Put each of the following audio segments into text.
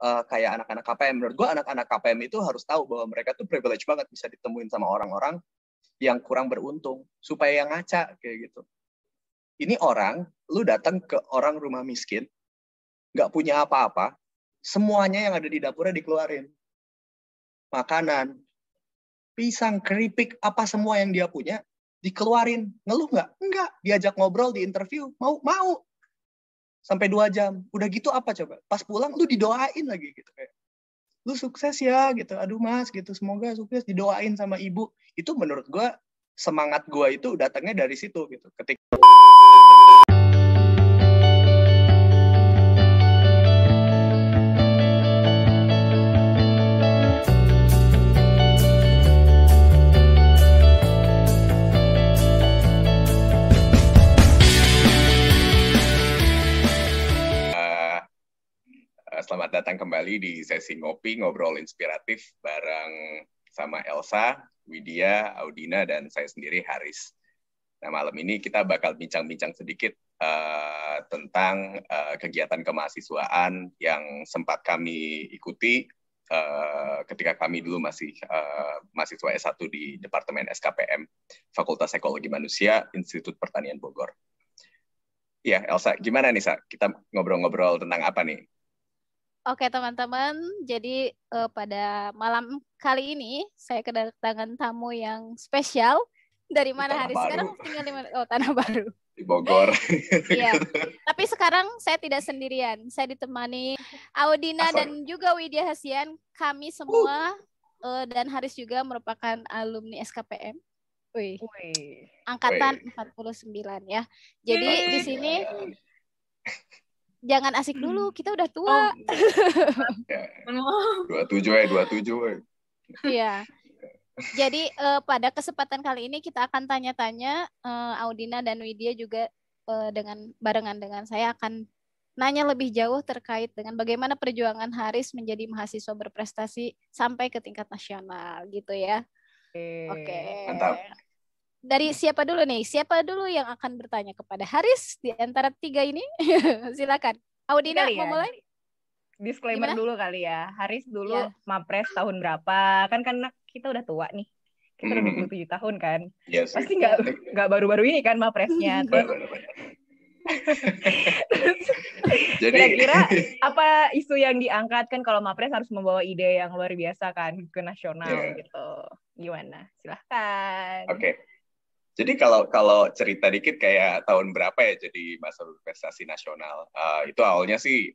kayak anak-anak KPM. Menurut gue anak-anak KPM itu harus tahu bahwa mereka tuh privilege banget bisa ditemuin sama orang-orang yang kurang beruntung supaya yang ngaca kayak gitu. Ini orang, lu datang ke orang rumah miskin, nggak punya apa-apa, semuanya yang ada di dapurnya dikeluarin. Makanan, pisang, keripik, apa semua yang dia punya dikeluarin. Ngeluh nggak? Enggak. Diajak ngobrol di interview, mau. Sampai 2 jam. Udah gitu apa coba? Pas pulang lu didoain lagi gitu kayak. Lu sukses ya gitu. Aduh Mas gitu. Semoga sukses, didoain sama ibu. Itu menurut gua semangat gua itu datangnya dari situ gitu. Ketika selamat datang kembali di sesi ngopi, ngobrol inspiratif bareng sama Elsa, Widya, Audina, dan saya sendiri Haris. Nah, malam ini kita bakal bincang-bincang sedikit tentang kegiatan kemahasiswaan yang sempat kami ikuti ketika kami dulu masih mahasiswa S1 di Departemen SKPM, Fakultas Ekologi Manusia, Institut Pertanian Bogor. Iya, Elsa, gimana nih, Sa? Kita ngobrol-ngobrol tentang apa nih? Oke teman-teman, jadi pada malam kali ini saya kedatangan tamu yang spesial. Dari mana Haris? Sekarang tinggal di mana? Oh, Tanah Baru. Di Bogor. Iya. Tapi sekarang saya tidak sendirian. Saya ditemani Audina dan juga Widya Hasian. Kami semua dan Haris juga merupakan alumni SKPM. Wih. Angkatan 49 ya. Jadi di sini jangan asik dulu, kita udah tua. 27. Iya. Jadi pada kesempatan kali ini kita akan tanya-tanya, Audina dan Widya juga barengan dengan saya akan nanya lebih jauh terkait dengan bagaimana perjuangan Haris menjadi mahasiswa berprestasi sampai ke tingkat nasional gitu ya. Oke. Mantap. Dari siapa dulu nih? Siapa dulu yang akan bertanya kepada Haris di antara 3 ini? Silakan. Audina mau mulai? Disclaimer dulu kali ya. Haris dulu Mapres tahun berapa? Kan kita udah tua nih. Kita udah 27 tahun kan. Yes, pasti nggak baru-baru ini kan Mapresnya. Kira-kira apa isu yang diangkat kan kalau Mapres harus membawa ide yang luar biasa kan ke nasional gitu. Gimana? Silahkan. Oke. Jadi kalau cerita dikit kayak tahun berapa ya jadi masa berprestasi nasional. Itu awalnya sih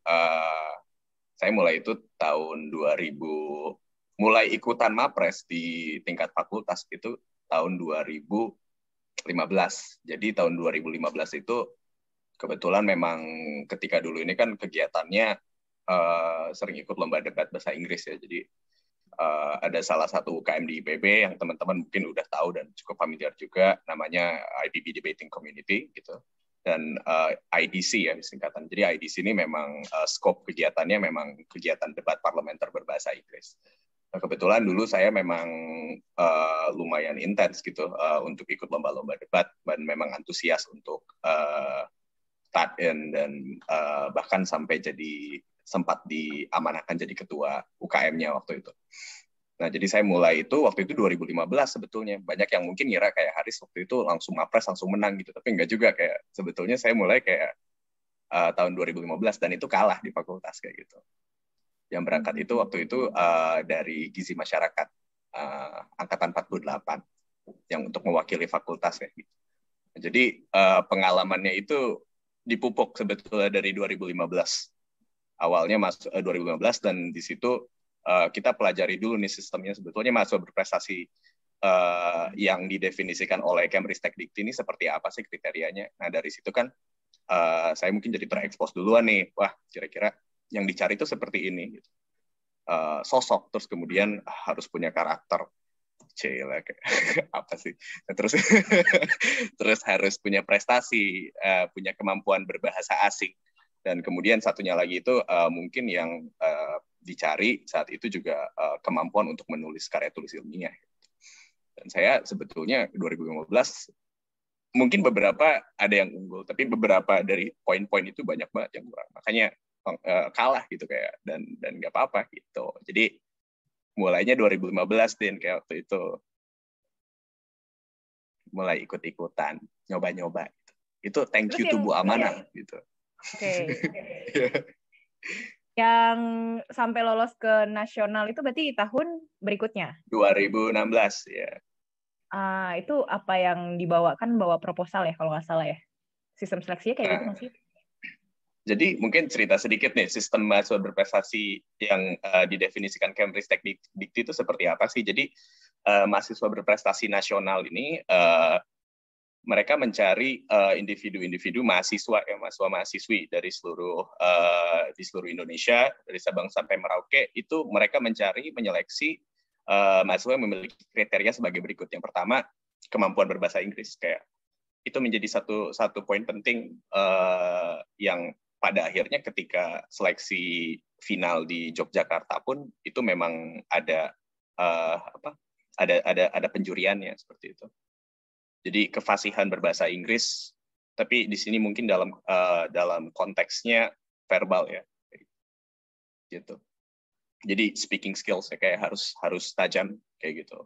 saya mulai itu tahun 2000, mulai ikutan Mapres di tingkat fakultas itu tahun 2015. Jadi tahun 2015 itu kebetulan memang ketika dulu ini kan kegiatannya sering ikut lomba debat bahasa Inggris ya. Jadi ada salah satu UKM di IPB yang teman-teman mungkin udah tahu dan cukup familiar juga, namanya IPB Debating Community gitu. Dan IDC ya singkatan. Jadi IDC ini memang scope kegiatannya memang kegiatan debat parlementer berbahasa Inggris. Nah, kebetulan dulu saya memang lumayan intens gitu untuk ikut lomba-lomba debat dan memang antusias untuk start in dan bahkan sampai sempat diamanahkan jadi ketua UKM-nya waktu itu. Nah, jadi saya mulai itu waktu itu 2015 sebetulnya. Banyak yang mungkin ngira kayak Haris waktu itu langsung Mapres, langsung menang gitu. Tapi enggak juga, kayak sebetulnya saya mulai kayak tahun 2015 dan itu kalah di fakultas kayak gitu. Yang berangkat itu waktu itu dari Gizi Masyarakat, Angkatan 48, yang untuk mewakili fakultas kayak gitu. Jadi pengalamannya itu dipupuk sebetulnya dari 2015. Awalnya masuk 2015 dan di situ kita pelajari dulu nih sistemnya sebetulnya mahasiswa berprestasi yang didefinisikan oleh Kemristek Dikti ini seperti apa sih kriterianya. Nah dari situ kan saya mungkin jadi terekspos duluan nih, wah kira-kira yang dicari itu seperti ini gitu. Sosok, terus kemudian harus punya karakter. Cila, apa sih? Nah, terus harus punya prestasi, punya kemampuan berbahasa asing. Dan kemudian satunya lagi itu mungkin yang dicari saat itu juga kemampuan untuk menulis karya tulis ilmiah. Dan saya sebetulnya 2015 mungkin beberapa ada yang unggul, tapi beberapa dari poin-poin itu banyak banget yang kurang. Makanya kalah gitu kayak dan nggak apa-apa gitu. Jadi mulainya 2015 Din kayak waktu itu mulai ikut-ikutan, nyoba-nyoba gitu. Itu thank you to Bu Amanah gitu. Oke. Yang sampai lolos ke nasional itu berarti tahun berikutnya? 2016 ya. Itu apa yang dibawa? Kan bawa proposal ya kalau nggak salah ya? Sistem seleksinya kayak gitu nggak sih? Jadi mungkin cerita sedikit nih, sistem mahasiswa berprestasi yang didefinisikan Kemristek Dikti itu seperti apa sih? Jadi mahasiswa berprestasi nasional ini mereka mencari individu-individu mahasiswa mahasiswi dari di seluruh Indonesia, dari Sabang sampai Merauke, itu mereka menyeleksi mahasiswa yang memiliki kriteria sebagai berikut. Yang pertama, kemampuan berbahasa Inggris. Kayak itu menjadi satu poin penting yang pada akhirnya ketika seleksi final di Yogyakarta pun itu memang ada ada penjuriannya seperti itu. Jadi kefasihan berbahasa Inggris, tapi di sini mungkin dalam konteksnya verbal ya, gitu. Jadi speaking skills ya, kayak harus tajam kayak gitu.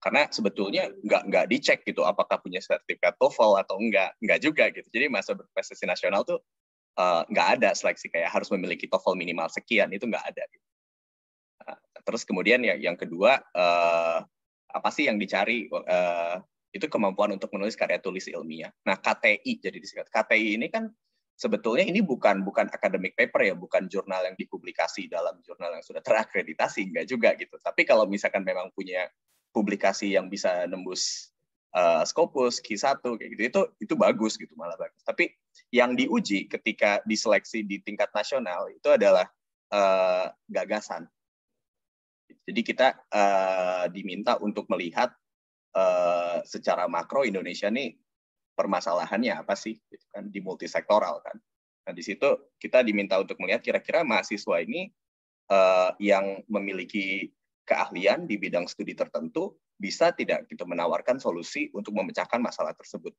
Karena sebetulnya nggak dicek gitu apakah punya sertifikat TOEFL atau nggak juga gitu. Jadi mahasiswa berprestasi nasional tuh nggak ada seleksi kayak harus memiliki TOEFL minimal sekian, itu nggak ada. Gitu. Terus kemudian yang kedua apa sih yang dicari? Itu kemampuan untuk menulis karya tulis ilmiah. Nah, KTI jadi disingkat. KTI ini kan sebetulnya ini bukan academic paper ya, bukan jurnal yang dipublikasi dalam jurnal yang sudah terakreditasi, enggak juga gitu. Tapi kalau misalkan memang punya publikasi yang bisa nembus Scopus, Q1 kayak gitu, itu bagus gitu, malah bagus. Tapi yang diuji ketika diseleksi di tingkat nasional itu adalah gagasan. Jadi kita diminta untuk melihat secara makro Indonesia nih permasalahannya apa sih gitu kan di multisektoral kan. Nah di situ kita diminta untuk melihat kira-kira mahasiswa ini yang memiliki keahlian di bidang studi tertentu bisa tidak gitu menawarkan solusi untuk memecahkan masalah tersebut.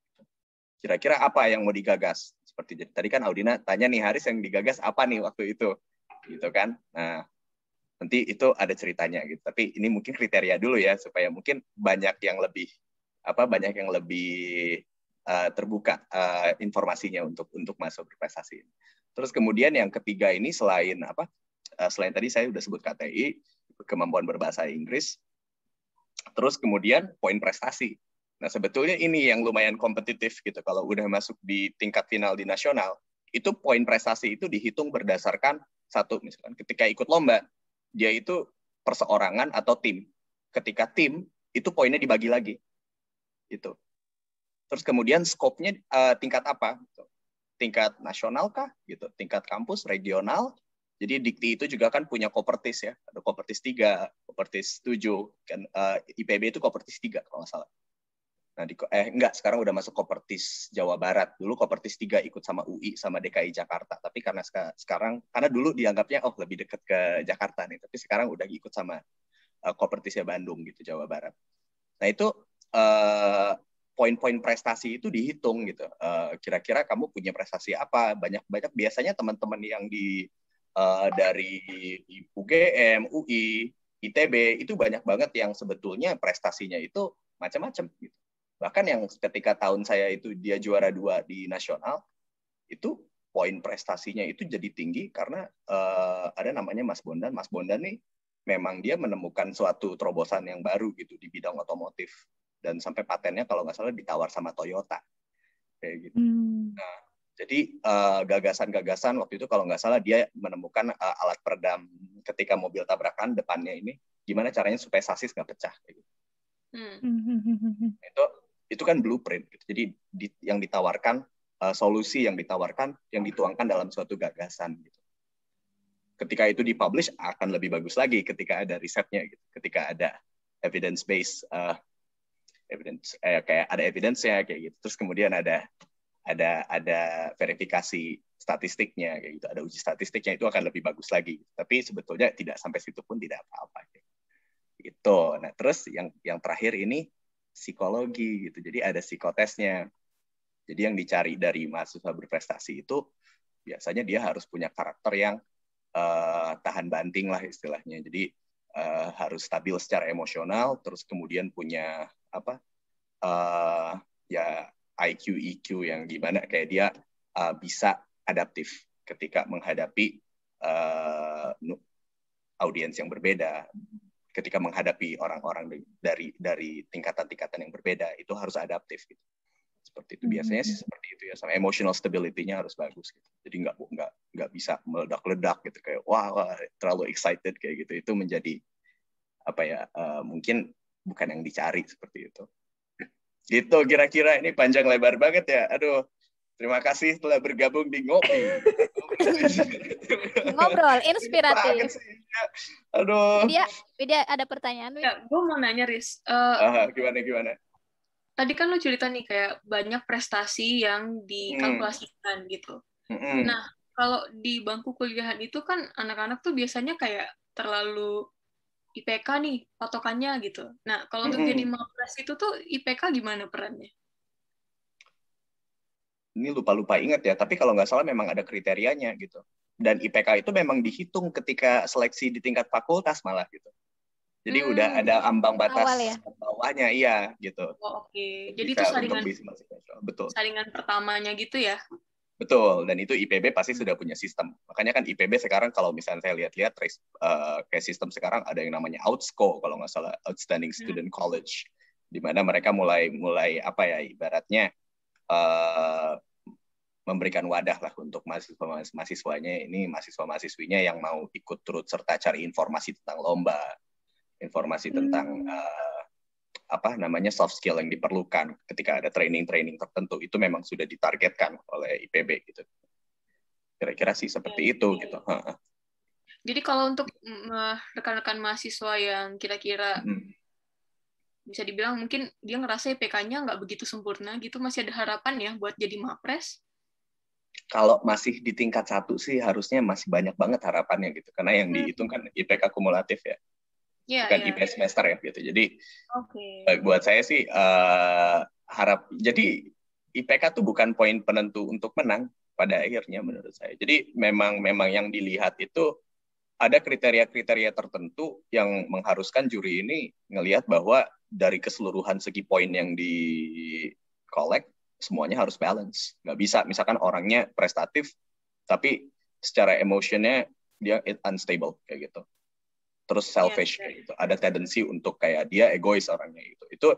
Kira-kira apa yang mau digagas? Seperti tadi kan Audina tanya nih, Haris yang digagas apa nih waktu itu, gitu kan? Nah nanti itu ada ceritanya gitu. Tapi ini mungkin kriteria dulu ya supaya mungkin banyak yang lebih terbuka informasinya untuk mahasiswa berprestasi. Terus kemudian yang ketiga ini selain tadi saya sudah sebut KTI, kemampuan berbahasa Inggris. Terus kemudian poin prestasi. Nah, sebetulnya ini yang lumayan kompetitif gitu. Kalau udah masuk di tingkat final di nasional, itu poin prestasi itu dihitung berdasarkan misalkan ketika ikut lomba, dia itu perseorangan atau tim. Ketika tim, itu poinnya dibagi lagi. Gitu. Terus kemudian skopnya tingkat apa? Tingkat nasional kah? Gitu. Tingkat kampus, regional. Jadi Dikti itu juga kan punya Kopertis ya. Ada Kopertis 3, Kopertis 7. Kan, IPB itu Kopertis 3 kalau nggak salah. Nah, enggak, sekarang udah masuk Kopertis Jawa Barat. Dulu Kopertis 3 ikut sama UI sama DKI Jakarta. Tapi karena sekarang, karena dulu dianggapnya lebih dekat ke Jakarta nih. Tapi sekarang udah ikut sama Kopertisnya Bandung gitu, Jawa Barat. Nah, itu poin-poin prestasi itu dihitung gitu. Kira-kira kamu punya prestasi apa? Banyak biasanya teman-teman yang dari UGM, UI, ITB itu banyak banget yang sebetulnya prestasinya itu macam-macam gitu. Bahkan yang ketika tahun saya itu dia juara 2 di nasional, itu poin prestasinya itu jadi tinggi karena ada namanya Mas Bondan. Mas Bondan nih memang dia menemukan suatu terobosan yang baru gitu di bidang otomotif. Dan sampai patennya kalau nggak salah ditawar sama Toyota. Kayak gitu. Nah, jadi gagasan-gagasan waktu itu kalau nggak salah dia menemukan alat peredam ketika mobil tabrakan depannya ini, gimana caranya supaya sasis nggak pecah. Kayak gitu. Itu kan blueprint gitu. Jadi yang ditawarkan solusi yang ditawarkan yang dituangkan dalam suatu gagasan gitu. Ketika itu dipublish akan lebih bagus lagi ketika ada risetnya gitu. Ketika ada evidence based kayak ada evidence-nya kayak gitu. Terus kemudian ada verifikasi statistiknya kayak gitu. Ada uji statistiknya, itu akan lebih bagus lagi. Tapi sebetulnya tidak sampai situ pun tidak apa-apa gitu. Nah, terus yang terakhir ini psikologi gitu. Jadi ada psikotesnya. Jadi yang dicari dari mahasiswa berprestasi itu biasanya dia harus punya karakter yang tahan banting lah istilahnya. Jadi harus stabil secara emosional, terus kemudian punya ya IQ, EQ yang gimana kayak dia bisa adaptif ketika menghadapi audiens yang berbeda, ketika menghadapi orang-orang dari tingkatan-tingkatan yang berbeda, itu harus adaptif gitu. Seperti itu biasanya sih seperti itu ya, sama emotional stability-nya harus bagus gitu. Jadi nggak bisa meledak-ledak gitu kayak wah terlalu excited kayak gitu. Itu menjadi mungkin bukan yang dicari seperti itu. Gitu kira-kira, ini panjang lebar banget ya. Aduh, terima kasih telah bergabung di Ngopi. Ngobrol inspiratif. Aduh. Widya ada pertanyaan? Ya, gue mau nanya, Riz. Gimana? Tadi kan lu cerita nih kayak banyak prestasi yang dikalkulasikan gitu. Nah, kalau di bangku kuliahan itu kan anak-anak tuh biasanya kayak terlalu IPK nih patokannya gitu. Nah, kalau untuk jadi mapres itu tuh IPK gimana perannya? Ini lupa ingat ya, tapi kalau nggak salah memang ada kriterianya gitu. Dan IPK itu memang dihitung ketika seleksi di tingkat fakultas malah gitu. Jadi udah ada ambang batas bawahnya, iya gitu. Oh, oke. Jadi itu saringan pertamanya gitu ya? Betul, dan itu IPB pasti sudah punya sistem. Makanya kan IPB sekarang kalau misalnya saya lihat-lihat kayak sistem sekarang ada yang namanya OutSCO kalau nggak salah, Outstanding Student College, di mana mereka mulai ibaratnya memberikan wadah lah untuk mahasiswanya ini, mahasiswa-mahasiswinya yang mau ikut turut serta cari informasi tentang lomba, informasi tentang soft skill yang diperlukan ketika ada training tertentu, itu memang sudah ditargetkan oleh IPB gitu. Kira-kira sih seperti itu gitu. Jadi kalau untuk rekan-rekan mahasiswa yang kira-kira bisa dibilang mungkin dia ngerasa IPK-nya nggak begitu sempurna gitu, masih ada harapan ya buat jadi mapres? Kalau masih di tingkat 1 sih harusnya masih banyak banget harapannya gitu, karena yang dihitung kan IPK kumulatif ya. Bukan IP semester ya gitu. Jadi buat saya sih jadi IPK tuh bukan poin penentu untuk menang pada akhirnya menurut saya. Jadi memang yang dilihat itu ada kriteria-kriteria tertentu yang mengharuskan juri ini ngelihat bahwa dari keseluruhan segi poin yang di collect semuanya harus balance. Nggak bisa misalkan orangnya prestatif tapi secara emotionnya dia unstable kayak gitu. Terus selfish kayak gitu. Ada tendensi untuk kayak dia egois orangnya gitu.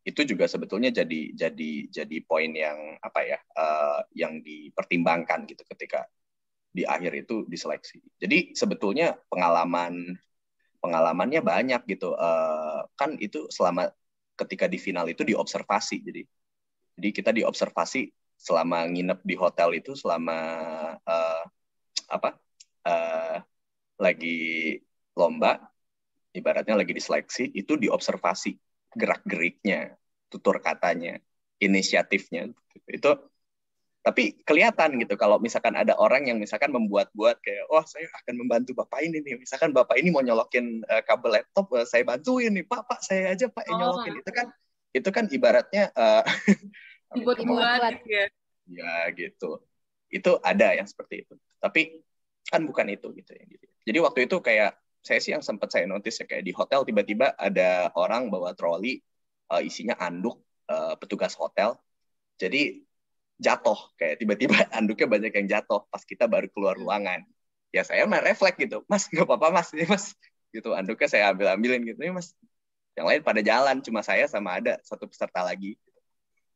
Itu juga sebetulnya jadi poin yang yang dipertimbangkan gitu ketika di akhir itu diseleksi. Jadi sebetulnya pengalamannya banyak gitu. Kan itu selama ketika di final itu diobservasi. Jadi kita diobservasi selama nginep di hotel itu selama lagi lomba, ibaratnya lagi diseleksi, itu diobservasi gerak-geriknya, tutur katanya, inisiatifnya. Itu tapi kelihatan gitu kalau misalkan ada orang yang misalkan membuat-buat kayak saya akan membantu bapak ini nih, misalkan bapak ini mau nyolokin kabel laptop, saya bantuin nih pak saya aja pak yang nyolokin. Itu kan ibaratnya dibuat-buat ya gitu. Itu ada yang seperti itu, tapi kan bukan itu gitu ya. Jadi waktu itu kayak saya sih yang sempat saya notice ya, kayak di hotel tiba-tiba ada orang bawa troli isinya anduk petugas hotel. Jadi jatuh, kayak tiba-tiba anduknya banyak yang jatuh pas kita baru keluar ruangan. Ya saya mah refleks gitu, mas nggak apa-apa mas, ini mas gitu, anduknya saya ambilin gitu, ini mas. Yang lain pada jalan, cuma saya sama ada satu peserta lagi. Gitu.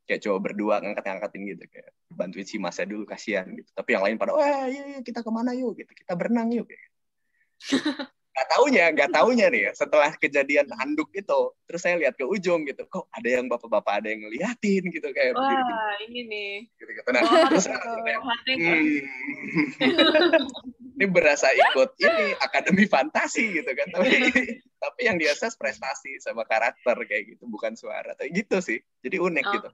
Kayak coba berdua ngangkat-ngangkatin gitu, kayak bantuin si masnya dulu kasihan gitu. Tapi yang lain pada, yuk kita kemana yuk, gitu, kita berenang yuk. Gitu. Nggak taunya nih ya, setelah kejadian anduk itu, terus saya lihat ke ujung gitu, kok ada yang bapak-bapak ada yang ngeliatin gitu kayak begini. Ini nih. Gitu. Nah, terus ini berasa ikut ini akademi fantasi gitu kan, tapi yang diasas prestasi sama karakter kayak gitu, bukan suara, kayak gitu sih. Jadi unik gitu.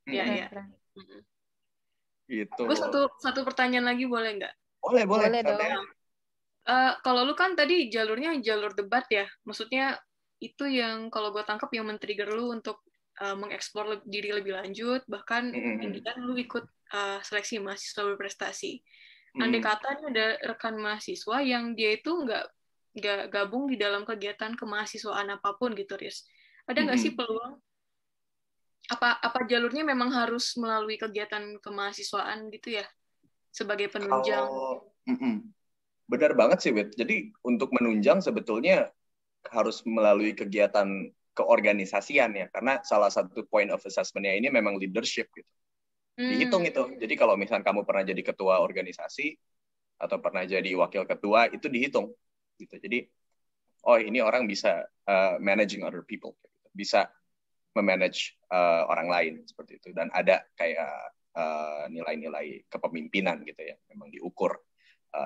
Iya. Gitu. Gue satu pertanyaan lagi boleh nggak? Boleh dong. Kalau lu kan tadi jalurnya jalur debat ya, maksudnya itu yang kalau gue tangkap yang men-trigger lu untuk mengeksplor diri lebih lanjut, bahkan lu ikut seleksi mahasiswa berprestasi. Andai kata ada rekan mahasiswa yang dia itu nggak gabung di dalam kegiatan kemahasiswaan apapun gitu, Riz. Ada nggak sih peluang? Apa jalurnya memang harus melalui kegiatan kemahasiswaan gitu ya, sebagai penunjang? Benar banget sih, Wit. Jadi untuk menunjang sebetulnya harus melalui kegiatan keorganisasian ya, karena salah satu point of assessment-nya ini memang leadership gitu. Dihitung itu. Jadi kalau misalnya kamu pernah jadi ketua organisasi atau pernah jadi wakil ketua, itu dihitung gitu. Jadi ini orang bisa managing other people, gitu. Bisa memanage orang lain seperti itu, dan ada kayak nilai-nilai kepemimpinan gitu ya, memang diukur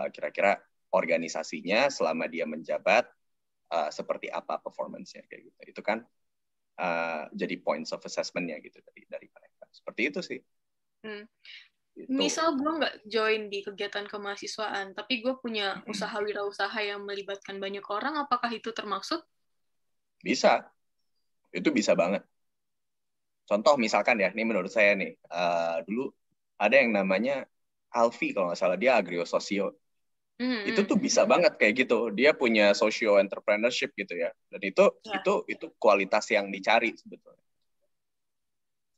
kira-kira organisasinya selama dia menjabat seperti apa performance-nya kayak gitu. Itu kan jadi points of assessment-nya gitu dari mereka. Seperti itu sih. Gitu. Misal gue nggak join di kegiatan kemahasiswaan, tapi gue punya usaha wirausaha yang melibatkan banyak orang, apakah itu termaksud? Bisa. Itu bisa banget. Contoh misalkan ya, ini menurut saya nih, dulu ada yang namanya Alfie, kalau nggak salah, dia agrososio. Itu tuh bisa banget kayak gitu. Dia punya socio entrepreneurship gitu ya. Dan itu kualitas yang dicari sebetulnya.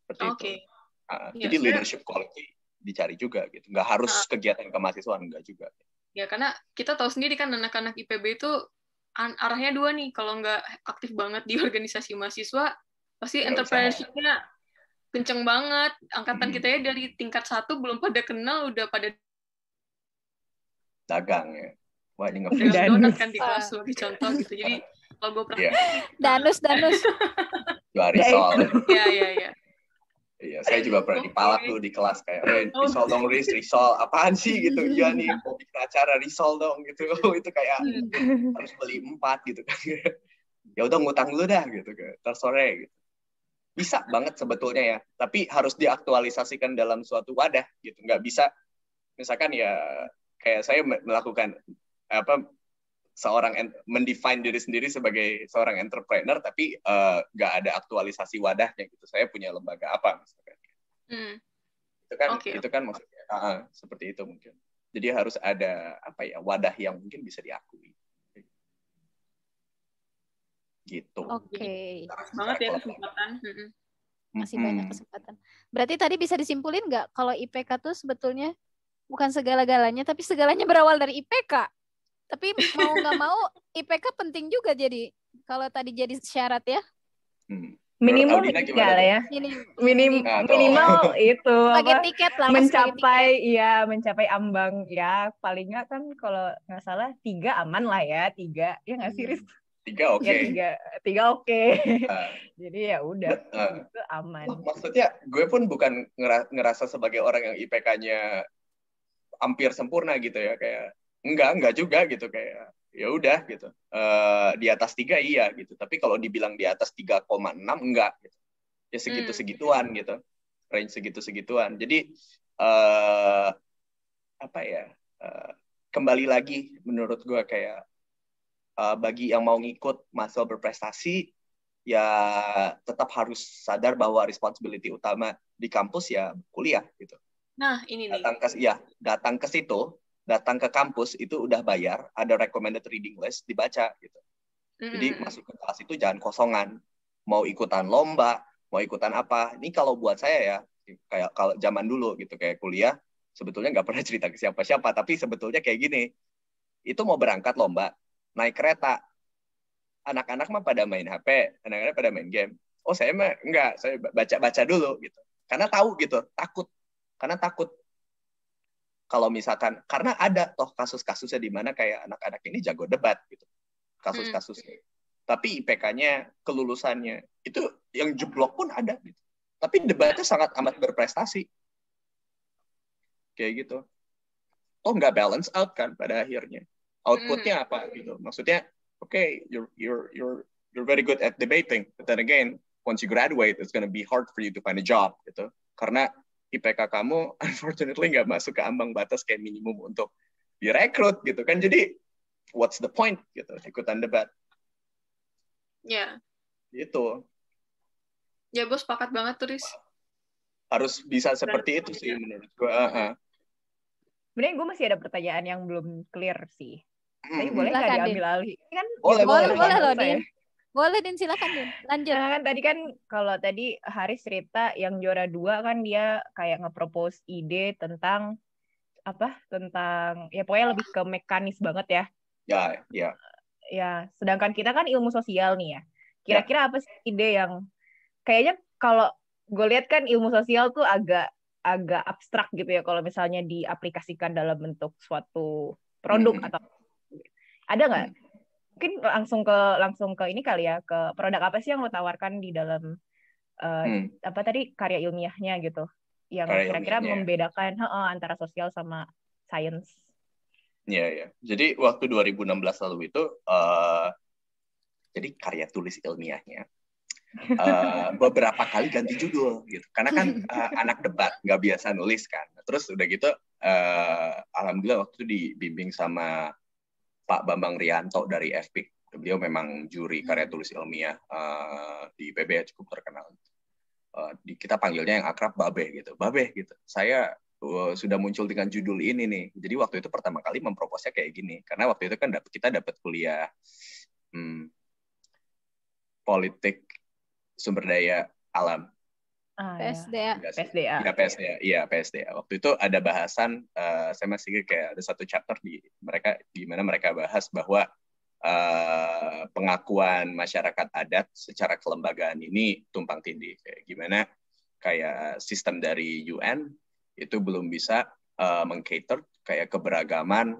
Seperti itu. Jadi leadership quality dicari juga gitu. Nggak harus kegiatan kemahasiswaan, nggak juga. Ya, karena kita tahu sendiri kan anak-anak IPB itu arahnya dua nih. Kalau nggak aktif banget di organisasi mahasiswa, pasti entrepreneurship-nya kenceng banget. Angkatan kita ya dari tingkat 1 belum pada kenal, udah pada dagang ya. Wah, ini dagang donat kan di kelas sebagai contoh gitu. Jadi kalau gue pernah danus jual risol. Iya. Iya, saya juga pernah dipalak tuh di kelas kayak, risol dong, risol apaan sih gitu. Iya nih, mau bikin acara risol dong gitu. Itu kayak harus beli 4 gitu kan. Ya udah ngutang dulu dah gitu kan. Ntar sore gitu. Bisa banget sebetulnya ya, tapi harus diaktualisasikan dalam suatu wadah gitu. Nggak bisa misalkan ya kayak saya melakukan mendefine diri sendiri sebagai seorang entrepreneur, tapi nggak ada aktualisasi wadahnya gitu. Saya punya lembaga apa misalkan. Itu kan maksudnya seperti itu mungkin. Jadi harus ada wadah yang mungkin bisa diakui. Gitu. Oke. Banget ya kesempatan. Masih banyak kesempatan. Berarti tadi bisa disimpulin nggak kalau IPK tuh sebetulnya bukan segala-galanya, tapi segalanya berawal dari IPK. Tapi mau nggak mau IPK penting juga jadi kalau tadi jadi syarat ya. Minimal enggak lah ya. Minimal itu sebagai tiket lah, mencapai ambang ya, paling nggak kan kalau nggak salah 3 aman lah ya, 3 ya nggak sih, Riz? 3 oke. Ya, 3 oke. Jadi ya udah itu aman. Maksudnya gue pun bukan ngerasa sebagai orang yang IPK-nya hampir sempurna gitu ya, kayak enggak juga gitu, kayak ya udah gitu. Di atas 3 iya gitu, tapi kalau dibilang di atas 3,6 enggak gitu. Ya segitu-segituan gitu. Range segitu-segituan. Jadi kembali lagi menurut gue kayak bagi yang mau ngikut mahasiswa berprestasi ya tetap harus sadar bahwa responsibility utama di kampus ya kuliah gitu. Nah, ini datang ke situ, datang ke kampus itu udah bayar, ada recommended reading list, dibaca gitu. Jadi masuk ke kelas itu jangan kosongan. Mau ikutan lomba, mau ikutan apa. Ini kalau buat saya ya, kayak kalau zaman dulu gitu, kayak kuliah, sebetulnya nggak pernah cerita ke siapa-siapa, tapi sebetulnya kayak gini. Itu mau berangkat lomba, naik kereta. Anak-anak mah pada main HP, anak-anak pada main game. Oh, saya mah enggak, saya baca-baca dulu gitu. Karena tahu gitu, takut. Karena takut kalau misalkan, karena ada toh kasus-kasusnya di mana kayak anak-anak ini jago debat gitu. Kasus-kasusnya. Tapi IPK-nya, kelulusannya, itu yang jeblok pun ada gitu. Tapi debatnya sangat amat berprestasi. Kayak gitu. Oh, nggak balance out kan pada akhirnya. Outputnya apa gitu. Maksudnya, okay, you're very good at debating, but then again, once you graduate, it's gonna be hard for you to find a job gitu. Karena IPK kamu unfortunately nggak masuk ke ambang batas kayak minimum untuk direkrut gitu kan. Jadi what's the point gitu ikutan debat. Ya. Gitu. Ya, gue sepakat banget tuh, Riz. harus bisa seperti itu sih menurut gue. Sebenarnya gue masih ada pertanyaan yang belum clear sih. Tapi boleh nggak Silakan, diambil alih? Ini kan Boleh loh, saya. Din. Boleh, Din, silakan, Din. Lanjut. Nah, kan tadi kan kalau tadi Haris cerita yang juara 2 kan dia kayak nge-propose ide tentang apa? Tentang ya pokoknya lebih ke mekanis banget ya. Ya. Ya, sedangkan kita kan ilmu sosial nih ya. Kira-kira apa sih ide yang kayaknya kalau gue lihat kan ilmu sosial tuh agak abstrak gitu ya kalau misalnya diaplikasikan dalam bentuk suatu produk atau ada nggak? Mungkin langsung ke ini kali ya, ke produk apa sih yang lo tawarkan di dalam apa tadi karya ilmiahnya gitu, yang kira-kira membedakan antara sosial sama sains. Iya. Jadi waktu 2016 lalu itu, jadi karya tulis ilmiahnya beberapa kali ganti judul gitu, karena kan anak debat nggak biasa nulis kan. Terus udah gitu, alhamdulillah waktu itu dibimbing sama Pak Bambang Rianto dari FPIK. Beliau memang juri karya tulis ilmiah di IPB ya, cukup terkenal. Kita panggilnya yang akrab Babeh gitu. Saya sudah muncul dengan judul ini nih. Jadi waktu itu pertama kali memproposnya kayak gini. Karena waktu itu kan kita dapat kuliah politik sumber daya alam. PSDA. PSDA. Waktu itu ada bahasan, saya masih kayak ada satu chapter di mana mereka bahas bahwa pengakuan masyarakat adat secara kelembagaan ini tumpang tindih. Kayak gimana kayak sistem dari UN itu belum bisa meng-cater kayak keberagaman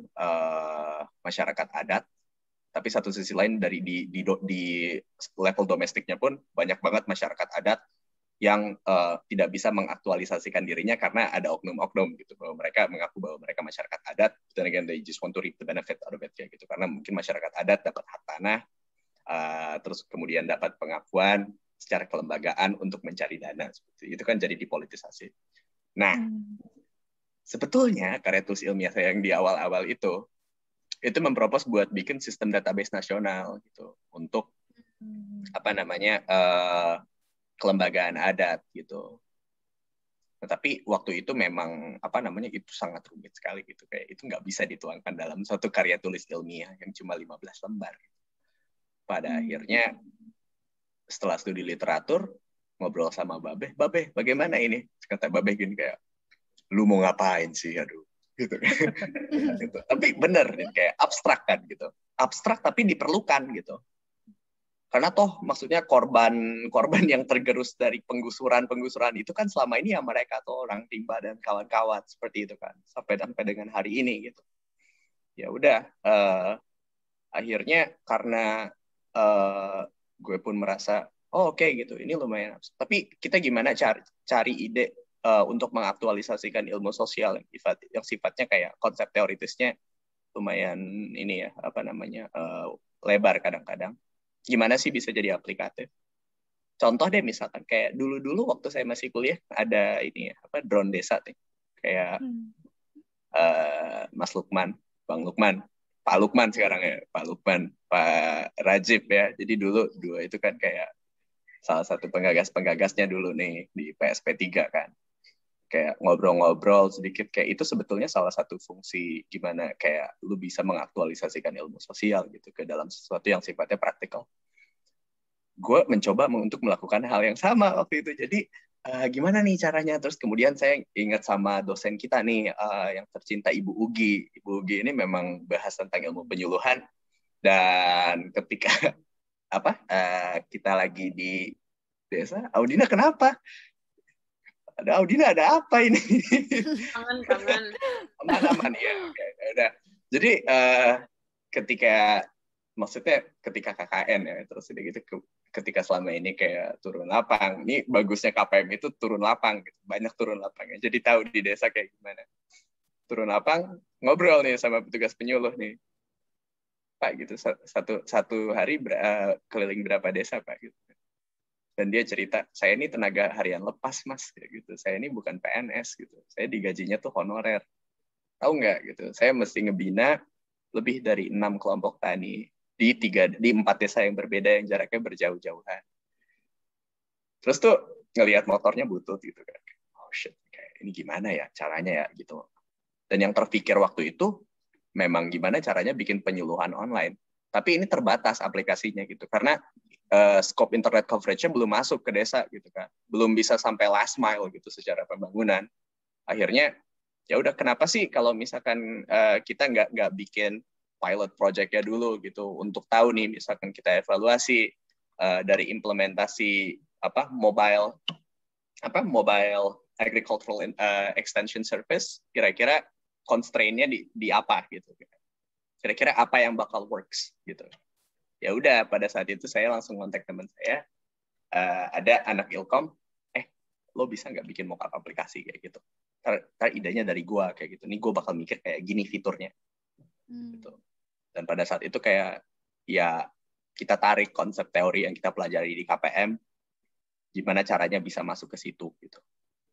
masyarakat adat, tapi satu sisi lain dari di level domestiknya pun banyak banget masyarakat adat yang tidak bisa mengaktualisasikan dirinya karena ada oknum-oknum gitu, bahwa mereka mengaku bahwa mereka masyarakat adat, dan again they just want to reap the benefit out of it kayak gitu, karena mungkin masyarakat adat dapat hak tanah, terus kemudian dapat pengakuan secara kelembagaan untuk mencari dana, seperti itu kan jadi dipolitisasi. Nah, sebetulnya karya tulis ilmiah saya yang di awal-awal itu mempropos buat bikin sistem database nasional gitu untuk kelembagaan adat gitu. Tapi waktu itu memang itu sangat rumit sekali gitu, kayak itu nggak bisa dituangkan dalam suatu karya tulis ilmiah yang cuma 15 lembar. Pada akhirnya setelah studi literatur ngobrol sama Babeh, bagaimana ini? Kata Babeh gini kayak, lu mau ngapain sih, aduh gitu. Gitu. Tapi bener kayak abstrak kan gitu, abstrak tapi diperlukan gitu. Karena toh maksudnya korban yang tergerus dari penggusuran itu kan selama ini ya mereka tuh orang Timba dan kawan-kawan seperti itu kan, sampai dengan hari ini gitu. Ya udah, akhirnya karena gue pun merasa oke, gitu, ini lumayan. Tapi kita gimana cari ide untuk mengaktualisasikan ilmu sosial yang sifatnya kayak konsep teoritisnya lumayan ini ya, lebar kadang-kadang. Gimana sih bisa jadi aplikatif? Contoh deh misalkan kayak dulu waktu saya masih kuliah ada ini ya, drone desa nih. Kayak Mas Lukman, Bang Lukman, Pak Lukman sekarang ya, Pak Lukman, Pak Rajib ya. Jadi dua itu kan kayak salah satu penggagasnya dulu nih di PSP3 kan. Kayak ngobrol-ngobrol sedikit, kayak itu sebetulnya salah satu fungsi gimana kayak lu bisa mengaktualisasikan ilmu sosial gitu ke dalam sesuatu yang sifatnya praktikal. Gue mencoba untuk melakukan hal yang sama waktu itu. Jadi gimana nih caranya? Terus kemudian saya ingat sama dosen kita nih yang tercinta Ibu Ugi. Ibu Ugi ini memang bahas tentang ilmu penyuluhan, dan ketika kita lagi di desa, Audina kenapa? Audina ada apa ini? Aman ya. Okay. Udah. Jadi ketika KKN ya, terus udah gitu ketika selama ini kayak turun lapang. Ini bagusnya KPM itu turun lapang, gitu. Banyak turun lapangnya. Jadi tahu di desa kayak gimana. Turun lapang, ngobrol nih sama petugas penyuluh nih. Pak gitu, satu hari keliling berapa desa Pak gitu. Dan dia cerita, saya ini tenaga harian lepas Mas, kayak gitu. Saya ini bukan PNS gitu. Saya digajinya tuh honorer. Tahu nggak gitu? Saya mesti ngebina lebih dari 6 kelompok tani di 4 desa yang berbeda yang jaraknya berjauh-jauhan. Terus tuh ngelihat motornya butut gitu kan. Oh shit, kayak ini gimana ya caranya ya gitu. Dan yang terpikir waktu itu memang gimana caranya bikin penyuluhan online. Tapi ini terbatas aplikasinya gitu, karena scope internet coverage-nya belum masuk ke desa gitu kan, belum bisa sampai last mile gitu secara pembangunan. Akhirnya ya udah, kenapa sih kalau misalkan kita nggak bikin pilot project-nya dulu gitu untuk tahu nih, misalkan kita evaluasi dari implementasi mobile agricultural extension service, kira-kira constraint-nya di apa gitu. Kira-kira apa yang bakal works gitu. Ya udah, pada saat itu saya langsung kontak teman saya, ada anak Ilkom, lo bisa nggak bikin mockup aplikasi kayak gitu. Ntar idenya dari gue kayak gitu. Nih gue bakal mikir kayak gini fiturnya. Gitu. Dan pada saat itu kayak ya kita tarik konsep teori yang kita pelajari di KPM, gimana caranya bisa masuk ke situ gitu,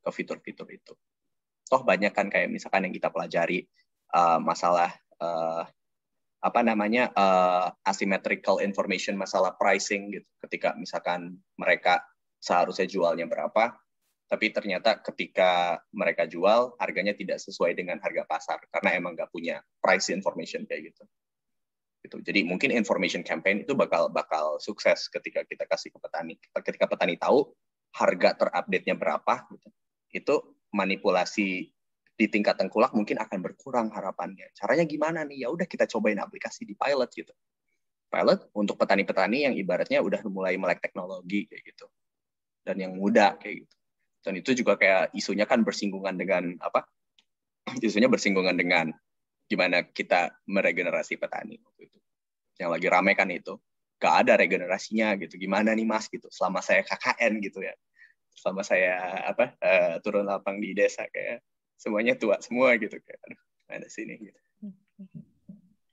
ke fitur-fitur itu. Toh banyak kan kayak misalkan yang kita pelajari masalah asymmetrical information, masalah pricing gitu. Ketika misalkan mereka seharusnya jualnya berapa, tapi ternyata ketika mereka jual harganya tidak sesuai dengan harga pasar karena emang nggak punya price information kayak gitu. Jadi mungkin information campaign itu bakal sukses ketika kita kasih ke petani. Ketika petani tahu harga terupdate-nya berapa, gitu, itu manipulasi di tingkat tengkulak mungkin akan berkurang harapannya. Caranya gimana nih? Ya udah, kita cobain aplikasi di pilot gitu. Pilot untuk petani-petani yang ibaratnya udah mulai melek teknologi kayak gitu. Dan yang muda kayak gitu. Dan itu juga kayak isunya kan bersinggungan dengan isunya bersinggungan dengan gimana kita meregenerasi petani waktu itu. Yang lagi rame kan itu. Gak ada regenerasinya gitu. Gimana nih Mas gitu. Selama saya KKN gitu ya. Selama saya turun lapang di desa kayak semuanya tua semua gitu, kayak aduh ada sini gitu.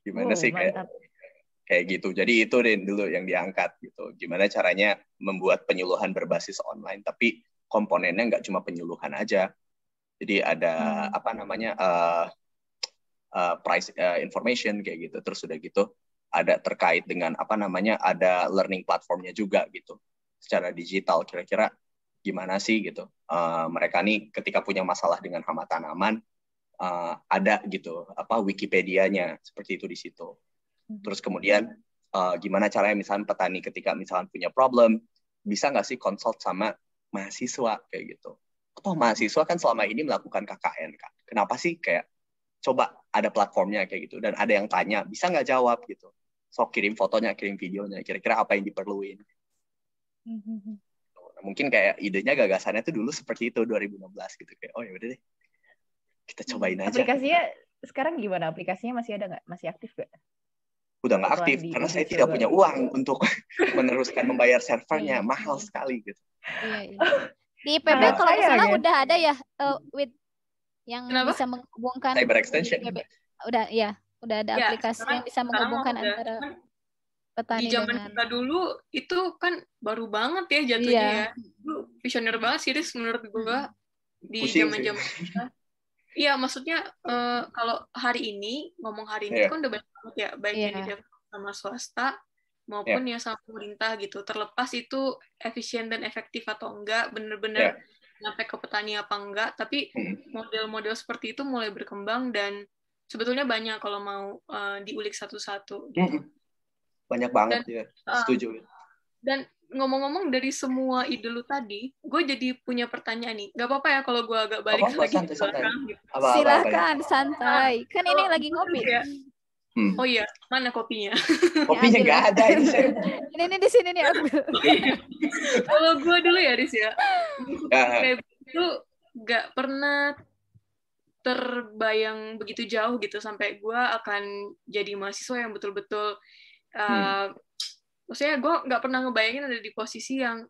Gimana sih kayak gitu. Jadi itu dulu yang diangkat gitu. Gimana caranya membuat penyuluhan berbasis online, tapi komponennya nggak cuma penyuluhan aja. Jadi ada price information kayak gitu. Terus udah gitu ada terkait dengan ada learning platformnya juga gitu. Secara digital kira-kira gimana sih gitu. Mereka nih ketika punya masalah dengan hama tanaman, ada gitu Wikipedia-nya seperti itu di situ. Terus kemudian gimana caranya misalnya petani ketika misalnya punya problem, bisa nggak sih consult sama mahasiswa kayak gitu. Mahasiswa kan selama ini melakukan KKN kan. Kenapa sih kayak coba ada platformnya kayak gitu, dan ada yang tanya bisa nggak jawab gitu. So kirim fotonya, kirim videonya, kira-kira apa yang diperluin. Mungkin kayak idenya, gagasannya tuh dulu seperti itu 2016 gitu, kayak oh ya udah deh kita cobain aja. Aplikasinya sekarang gimana? Aplikasinya masih ada nggak? Masih aktif nggak? Udah nggak aktif karena saya tidak punya uang untuk meneruskan membayar servernya, mahal sekali gitu. Iya. Di IPB kalau nggak salah udah ada ya with yang bisa menghubungkan cyber extension. Udah ada aplikasi yang bisa menghubungkan antara petani di zaman dengan... kita dulu itu kan baru banget ya jatuhnya ya. Itu visioner banget sih Riz, menurut gue di zaman-zaman kita. Iya, maksudnya kalau hari ini itu kan udah banyak banget ya, baik yang didevelop sama swasta maupun yang sama pemerintah gitu. Terlepas itu efisien dan efektif atau enggak, bener-bener nyampe ke petani apa enggak, tapi model-model seperti itu mulai berkembang dan sebetulnya banyak kalau mau diulik satu-satu gitu. Banyak banget setuju. Dan ngomong-ngomong dari semua ide lu tadi, gue jadi punya pertanyaan nih. Gak apa-apa ya kalau gue agak balik lagi ke belakang. Gitu. Silakan, santai. Kan ini lagi ngopi. Ya. Oh iya, mana kopinya? Kopinya nggak ada ini saya. Ini di sini nih ambil. Kalau gue dulu ya, Riz ya. Kayak itu gak pernah terbayang begitu jauh gitu sampai gue akan jadi mahasiswa yang betul-betul maksudnya gue nggak pernah ngebayangin ada di posisi yang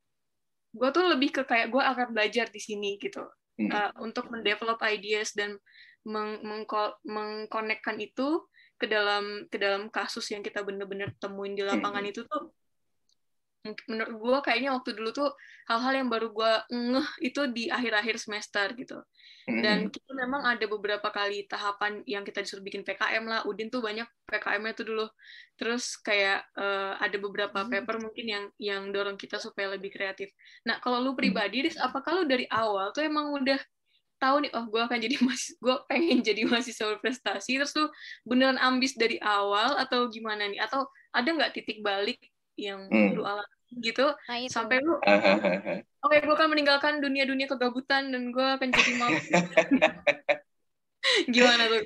gue tuh lebih ke kayak gue akan belajar di sini gitu untuk mendevelop ideas dan mengkonekkan itu ke dalam kasus yang kita bener-bener temuin di lapangan itu tuh menurut gue kayaknya waktu dulu tuh hal-hal yang baru gue ngeh itu di akhir-akhir semester gitu. Dan kita memang ada beberapa kali tahapan yang kita disuruh bikin PKM lah. Udin tuh banyak PKM-nya tuh dulu. Terus kayak ada beberapa paper mungkin yang dorong kita supaya lebih kreatif. Nah, kalau lu pribadi, Riz, apakah lu dari awal tuh emang udah tahu nih, oh gue akan jadi gue pengen jadi mahasiswa berprestasi, terus tuh beneran ambis dari awal atau gimana nih? Atau ada nggak titik balik yang lu alami gitu sampai lu oke, gue akan meninggalkan dunia kegabutan dan gue akan jadi malu. Gimana tuh?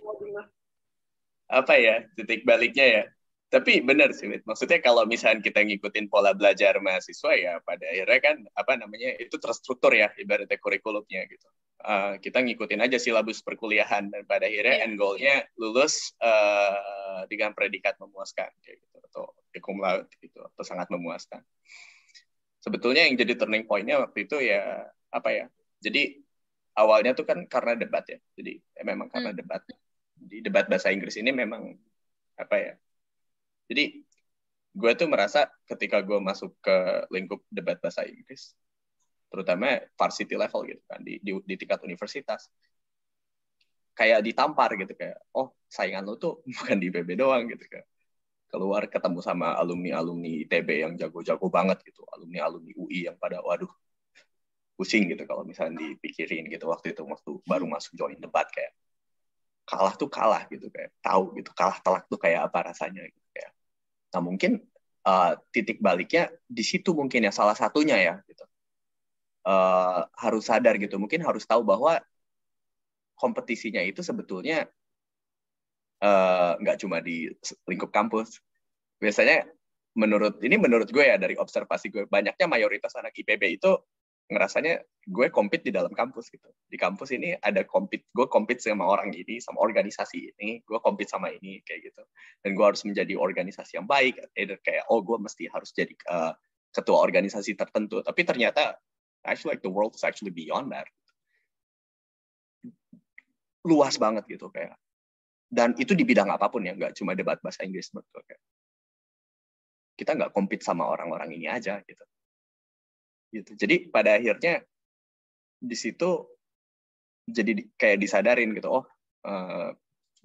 Apa ya titik baliknya ya? Tapi benar sih, maksudnya kalau misalnya kita ngikutin pola belajar mahasiswa ya pada akhirnya kan apa namanya itu terstruktur ya ibaratnya kurikulumnya gitu. Kita ngikutin aja silabus perkuliahan dan pada akhirnya end goal-nya lulus dengan predikat memuaskan kayak gitu atau cum laude gitu atau sangat memuaskan. Sebetulnya yang jadi turning point-nya waktu itu ya apa ya? Jadi awalnya tuh kan karena debat ya. Jadi memang karena debat. Di debat bahasa Inggris ini memang apa ya? Jadi gue tuh merasa ketika gue masuk ke lingkup debat bahasa Inggris, terutama varsity level gitu kan, di tingkat universitas, kayak ditampar gitu kayak, oh saingan lo tuh bukan di IPB doang gitu kan, keluar ketemu sama alumni ITB yang jago-jago banget gitu, alumni UI yang pada waduh pusing gitu kalau misalnya dipikirin gitu waktu baru masuk join debat kayak kalah tuh kalah gitu kayak tahu gitu kalah telak tuh kayak apa rasanya gitu kayak. Nah mungkin titik baliknya di situ mungkin ya salah satunya ya gitu. Harus sadar gitu, mungkin harus tahu bahwa kompetisinya itu sebetulnya nggak cuma di lingkup kampus. Biasanya menurut gue ya dari observasi gue, banyaknya mayoritas anak IPB itu ngerasanya gue compete di dalam kampus gitu. Di kampus ini ada gue compete sama orang ini, sama organisasi ini, gue compete sama ini kayak gitu. Dan gue harus menjadi organisasi yang baik, kayak gue mesti harus jadi ketua organisasi tertentu. Tapi ternyata actually like the world is actually beyond that. Luas banget gitu kayak. Dan itu di bidang apapun ya, nggak cuma debat bahasa Inggris menurut gue kayak. Kita nggak compete sama orang-orang ini aja gitu. Jadi pada akhirnya di situ jadi kayak disadarin gitu,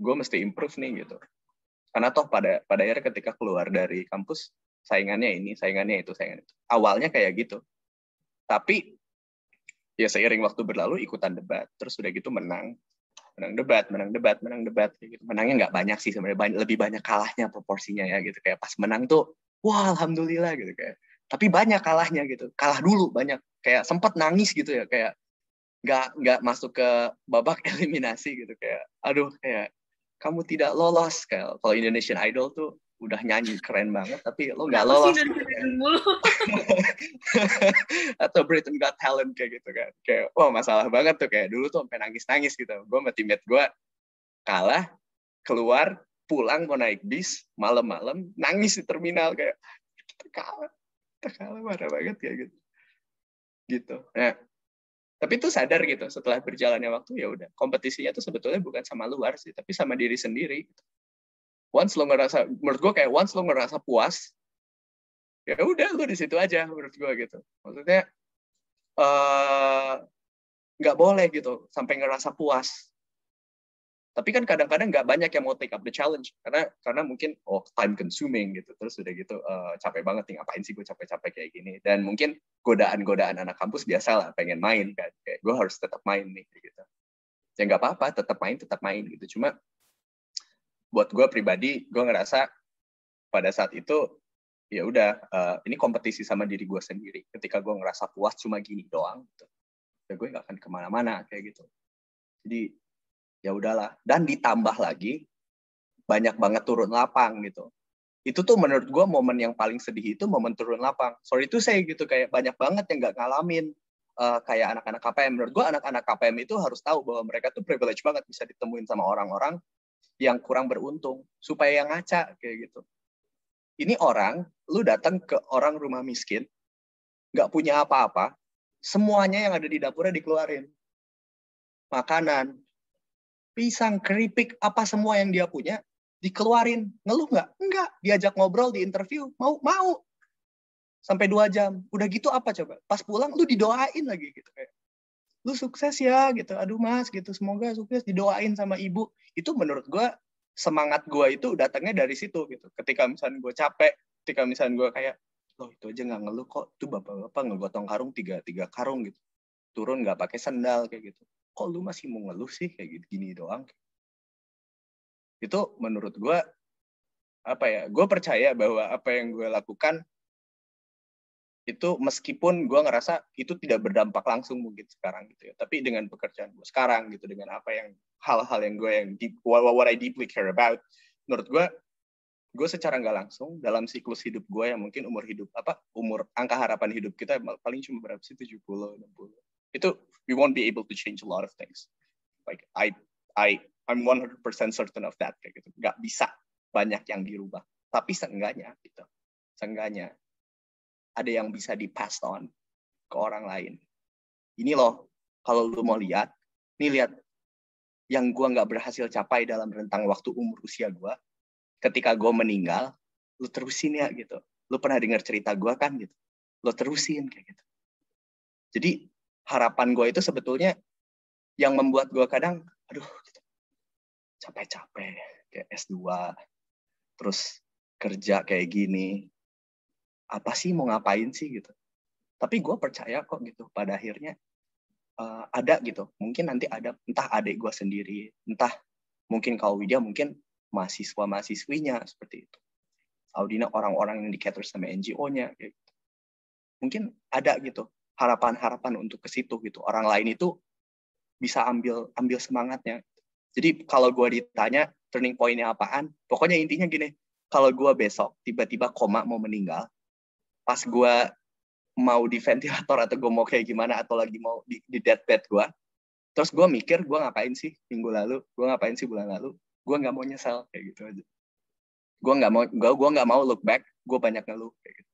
gue mesti improve nih gitu. Karena toh pada akhirnya ketika keluar dari kampus saingannya ini, saingannya itu. Awalnya kayak gitu. Tapi ya seiring waktu berlalu ikutan debat, terus udah gitu menang debat kayak gitu. Menangnya nggak banyak sih sebenarnya, lebih banyak kalahnya proporsinya ya gitu. Kayak pas menang tuh, wah alhamdulillah gitu kayak. Tapi banyak kalahnya gitu, kalah dulu banyak, kayak sempat nangis gitu ya, kayak nggak masuk ke babak eliminasi gitu, kayak aduh kayak kamu tidak lolos, kayak kalau Indonesian Idol tuh udah nyanyi keren banget tapi lo nggak lolos gitu, atau Britain Got Talent kayak gitu kan, kayak wah masalah banget tuh, kayak dulu tuh sampai nangis gitu, gue sama teammate gue kalah, keluar pulang mau naik bis malam-malam nangis di terminal kayak kita kalah marah banget kayak gitu. Nah, tapi tuh sadar gitu setelah berjalannya waktu, ya udah kompetisinya tuh sebetulnya bukan sama luar sih, tapi sama diri sendiri. Once lo ngerasa, menurut gue kayak once lo ngerasa puas, ya udah lo di situ aja menurut gue gitu. Maksudnya nggak boleh gitu sampai ngerasa puas. Tapi kan kadang-kadang nggak banyak yang mau take up the challenge karena mungkin time consuming gitu, terus udah gitu capek banget nih, ngapain sih gue capek-capek kayak gini, dan mungkin godaan anak kampus biasa lah, pengen main kan, kayak gue harus tetap main nih gitu. Ya nggak apa-apa, tetap main gitu. Cuma buat gue pribadi, gue ngerasa pada saat itu ya udah ini kompetisi sama diri gue sendiri. Ketika gue ngerasa puas cuma gini doang gitu, ya gue nggak akan kemana-mana kayak gitu. Jadi ya udahlah, dan ditambah lagi banyak banget turun lapang gitu. Itu tuh menurut gue momen yang paling sedih itu momen turun lapang. Sorry to say gitu, kayak banyak banget yang nggak ngalamin kayak anak-anak KPM. Menurut gue anak-anak KPM itu harus tahu bahwa mereka tuh privilege banget bisa ditemuin sama orang-orang yang kurang beruntung supaya yang ngaca kayak gitu. Ini orang, lu datang ke orang rumah miskin, nggak punya apa-apa, semuanya yang ada di dapurnya dikeluarin. Makanan, pisang, keripik, apa semua yang dia punya dikeluarin. Ngeluh nggak? Enggak. Diajak ngobrol di interview, mau. Sampai 2 jam. Udah gitu apa coba? Pas pulang lu didoain lagi gitu kayak. Lu sukses ya gitu. Aduh Mas gitu, semoga sukses, didoain sama ibu. Itu menurut gue semangat gue itu datangnya dari situ gitu. Ketika misalnya gue capek, ketika misalnya gue kayak loh itu aja nggak ngeluh kok, tuh bapak-bapak ngegotong karung 3 karung gitu. Turun nggak pakai sendal kayak gitu. kok lu masih mau ngeluh sih kayak gini doang. Itu menurut gue gue percaya bahwa apa yang gue lakukan itu meskipun gue ngerasa itu tidak berdampak langsung mungkin sekarang gitu ya, tapi dengan pekerjaan gue sekarang gitu, dengan apa yang hal-hal yang what I deeply care about, menurut gue secara nggak langsung dalam siklus hidup gue yang mungkin umur angka harapan hidup kita paling cuma berapa sih, 70, 60, itu we won't be able to change a lot of things. Like I'm 100% certain of that kayak gitu, nggak bisa banyak yang dirubah, tapi seenggaknya ada yang bisa di-pass on ke orang lain. Ini loh, kalau lu mau lihat, lihat yang gue nggak berhasil capai dalam rentang waktu umur usia gue, ketika gue meninggal, lu terusin ya gitu. Lu pernah dengar cerita gue kan gitu. Lu terusin kayak gitu. Jadi harapan gue itu sebetulnya yang membuat gue kadang, aduh gitu, capek-capek, kayak S2, terus kerja kayak gini, apa sih mau ngapain sih gitu. Tapi gue percaya kok gitu pada akhirnya ada gitu. Mungkin nanti ada, entah adik gue sendiri, entah mungkin kalau Widya mungkin mahasiswa-mahasiswinya seperti itu. Audina orang-orang yang di-cater sama NGO-nya gitu. Mungkin ada gitu harapan-harapan untuk ke situ gitu. Orang lain itu bisa ambil semangatnya. Jadi kalau gue ditanya turning point-nya apaan, pokoknya intinya gini, kalau gue besok tiba-tiba koma mau meninggal, pas gue mau di ventilator atau gue mau kayak gimana, atau lagi mau di deathbed gue, terus gue mikir gue ngapain sih minggu lalu, gue ngapain sih bulan lalu, gue nggak mau nyesel kayak gitu aja. Gue nggak mau look back, gue banyak ngeluh kayak gitu.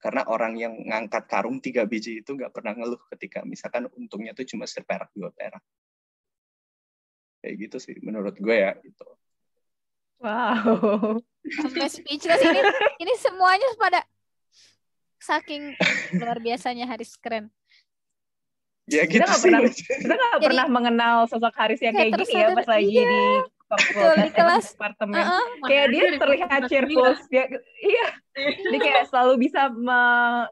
Karena orang yang ngangkat karung 3 biji itu nggak pernah ngeluh ketika misalkan untungnya tuh cuma seperak 2 perak. Kayak gitu sih menurut gue ya gitu. Wow. Sampai speechless ini semuanya pada saking luar biasanya Haris, keren. Ya gitu sih. Kita nggak pernah mengenal sosok Haris yang kayak gini ya pas lagi di fakultas departemen. Kayak dia terlihat cheerful, iya. Dia kayak selalu bisa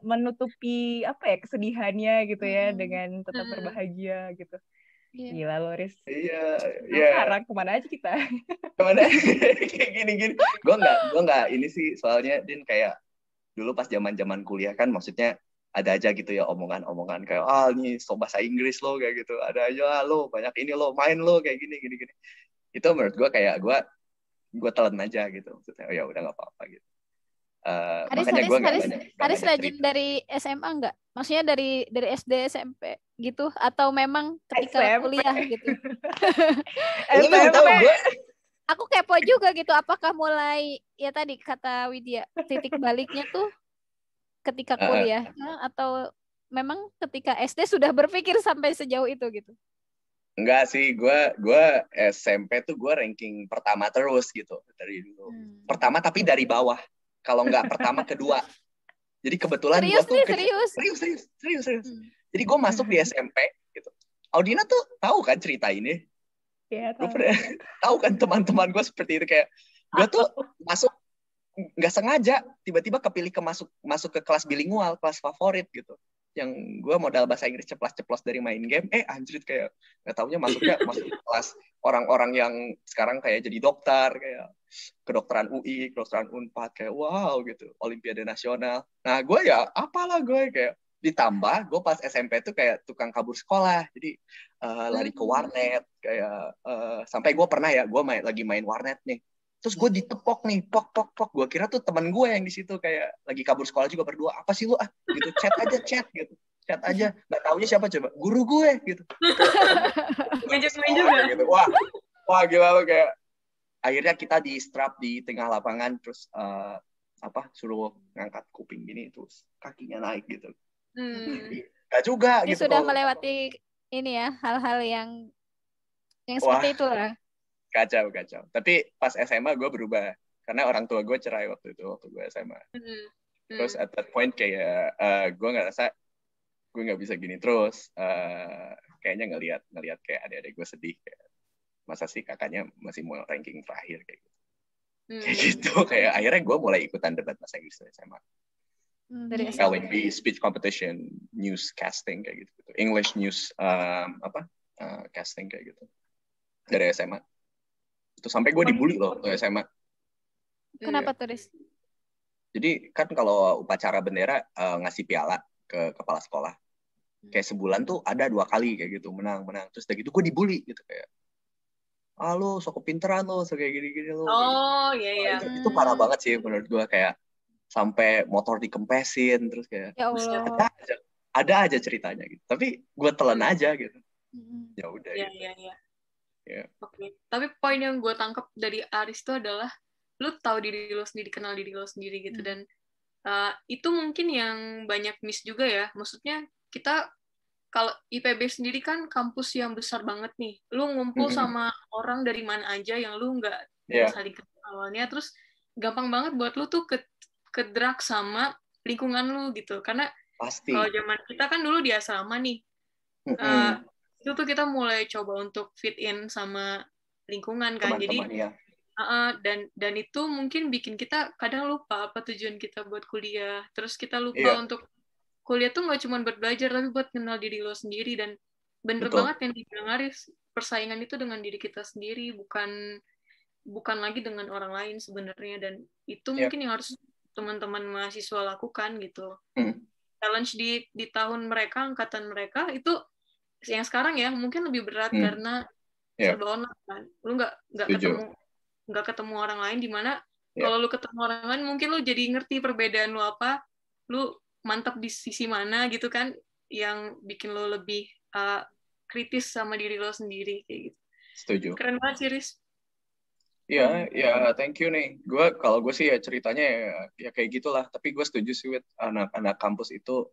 menutupi kesedihannya gitu ya dengan tetap berbahagia gitu. Gila lo, Riz. Iya. Sekarang kemana aja kita? Kemana? Kayak gini. Gue nggak ini sih, soalnya Din kayak dulu pas zaman kuliah kan, maksudnya ada aja gitu ya omongan kayak ini so bahasa Inggris lo kayak gitu, ada aja lo banyak ini lo main lo kayak gini. Itu menurut gue kayak gue telan aja gitu, maksudnya ya udah nggak apa-apa gitu. Makanya gue nggak banyak Haris rajin dari SMA nggak? Maksudnya dari SD SMP gitu, atau memang ketika kuliah gitu? Lu tahu gue. Aku kepo juga gitu, apakah mulai ya tadi kata Widya titik baliknya tuh ketika kuliah, atau memang ketika SD sudah berpikir sampai sejauh itu gitu? Enggak sih, gue SMP tuh gue ranking pertama terus gitu dari dulu. Pertama tapi dari bawah. Kalau nggak pertama kedua. Jadi kebetulan gue tuh serius. Jadi gue masuk di SMP gitu. Audina tuh tahu kan cerita ini? Iya, tahu. Gue tahu kan teman-teman gue seperti itu, kayak gue tuh masuk nggak sengaja tiba-tiba kepilih masuk ke kelas bilingual, kelas favorit gitu. Yang gue modal bahasa Inggris ceplos-ceplos dari main game, anjrit kayak nggak taunya masuk kelas orang-orang yang sekarang kayak jadi dokter, kayak kedokteran UI, kedokteran Unpad, kayak wow gitu, Olimpiade Nasional. Nah gue ya apalah gue kayak ditambah gue pas SMP tuh kayak tukang kabur sekolah, jadi lari ke warnet kayak sampai gue pernah ya gue lagi main warnet nih, terus gue ditepok nih, pok, gue kira tuh teman gue yang di situ kayak lagi kabur sekolah juga berdua, apa sih lu gitu, chat aja, nggak taunya siapa coba, guru gue gitu. Main juga gitu. Wah gila lu, kayak akhirnya kita di strap di tengah lapangan, terus suruh ngangkat kuping gini, terus kakinya naik gitu. Gak juga ini gitu. Sudah melewati ini ya, hal-hal yang seperti itu lah. Kacau. Tapi pas SMA gue berubah karena orang tua gue cerai waktu gue SMA. Terus at that point kayak gue ngerasa gue nggak bisa gini terus. Kayaknya ngelihat kayak adik-adik gue sedih, kayak masa sih kakaknya masih mau ranking terakhir kayak gitu. Kayak gitu, kayak akhirnya gue mulai ikutan debat bahasa Inggris dari SMA. LNB, speech competition, newscasting kayak gitu. English news casting kayak gitu dari SMA. Itu sampai gue dibully loh tuh SMA. Kenapa tuh, Riz? Jadi kan kalau upacara bendera ngasih piala ke kepala sekolah, kayak sebulan tuh ada 2 kali kayak gitu menang. Terus udah gitu gue dibully gitu kayak, lo sok kepinteran lo, sok kayak gini-gini lo. Oh iya. Itu parah banget sih menurut gue, kayak sampai motor dikempesin terus kayak Ya Allah. ada aja ceritanya gitu. Tapi gue telan aja gitu. Ya udah. Iya. Oke. Tapi poin yang gue tangkap dari Aris itu adalah lu tahu diri lu sendiri, kenal diri lu sendiri gitu. Dan itu mungkin yang banyak miss juga ya. Maksudnya kita kalau IPB sendiri kan kampus yang besar banget nih. Lu ngumpul sama orang dari mana aja yang lu nggak saling kenal awalnya, terus gampang banget buat lu tuh kedrak sama lingkungan lu gitu. Karena kalau zaman kita kan dulu di asrama nih. Itu tuh kita mulai coba untuk fit in sama lingkungan kan. Jadi dan itu mungkin bikin kita kadang lupa apa tujuan kita buat kuliah. Terus kita lupa untuk kuliah tuh nggak cuma buat belajar, tapi buat kenal diri lo sendiri. Dan bener banget yang dibilang Aris, persaingan itu dengan diri kita sendiri, bukan lagi dengan orang lain sebenarnya. Dan itu mungkin yang harus teman-teman mahasiswa lakukan gitu. Challenge di tahun mereka, angkatan mereka itu yang sekarang ya mungkin lebih berat karena serba online kan. Lu nggak ketemu orang lain, di mana kalau lu ketemu orang lain mungkin lu jadi ngerti perbedaan lu apa, lu mantap di sisi mana gitu kan, yang bikin lo lebih kritis sama diri lo sendiri kayak gitu. Setuju. Keren banget sih, Riz. Iya, thank you nih. Kalau gue sih ya ceritanya ya kayak gitulah. Tapi gue setuju sih with anak-anak kampus itu,